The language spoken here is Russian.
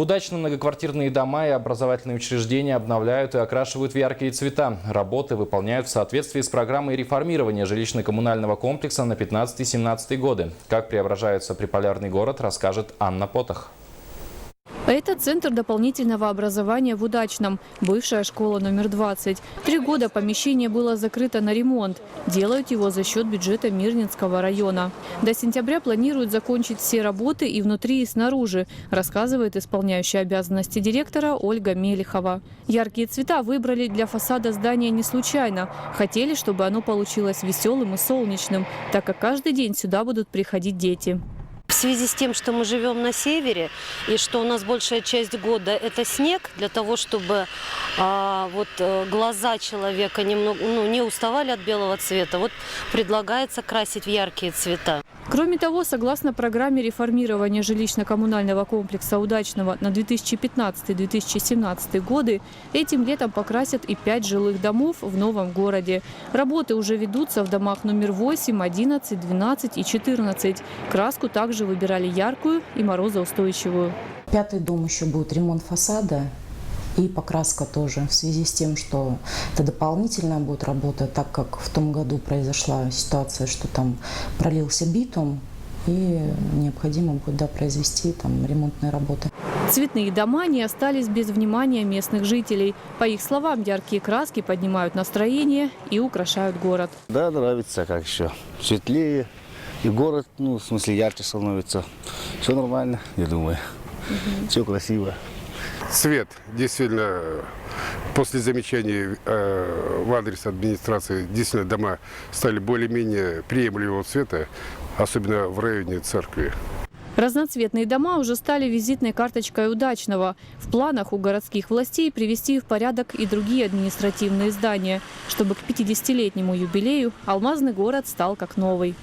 Удачном многоквартирные дома и образовательные учреждения обновляют и окрашивают в яркие цвета. Работы выполняют в соответствии с программой реформирования жилищно-коммунального комплекса на 15-17 годы. Как преображается приполярный город, расскажет Анна Потах. Это центр дополнительного образования в Удачном, бывшая школа номер 20. 3 года помещение было закрыто на ремонт. Делают его за счет бюджета Мирнинского района. До сентября планируют закончить все работы и внутри, и снаружи, рассказывает исполняющая обязанности директора Ольга Мелихова. Яркие цвета выбрали для фасада здания не случайно. Хотели, чтобы оно получилось веселым и солнечным, так как каждый день сюда будут приходить дети. В связи с тем, что мы живем на севере и что у нас большая часть года это снег, для того, чтобы глаза человека немного, не уставали от белого цвета, предлагается красить в яркие цвета. Кроме того, согласно программе реформирования жилищно-коммунального комплекса Удачного на 2015-2017 годы, этим летом покрасят и 5 жилых домов в новом городе. Работы уже ведутся в домах номер 8, 11, 12 и 14. Краску также выбирали яркую и морозоустойчивую. 5-й дом еще будет ремонт фасада и покраска тоже, в связи с тем, что это дополнительная будет работа, так как в том году произошла ситуация, что там пролился битум, и необходимо будет произвести там ремонтные работы. Цветные дома не остались без внимания местных жителей. По их словам, яркие краски поднимают настроение и украшают город. Да, нравится, как еще светлее, и город, в смысле, ярче становится. Все нормально, я думаю, все красиво. Цвет, действительно, после замечаний в адрес администрации, действительно, дома стали более-менее приемлемого цвета, особенно в районе церкви. Разноцветные дома уже стали визитной карточкой Удачного. В планах у городских властей привести в порядок и другие административные здания, чтобы к 50-летнему юбилею алмазный город стал как новый.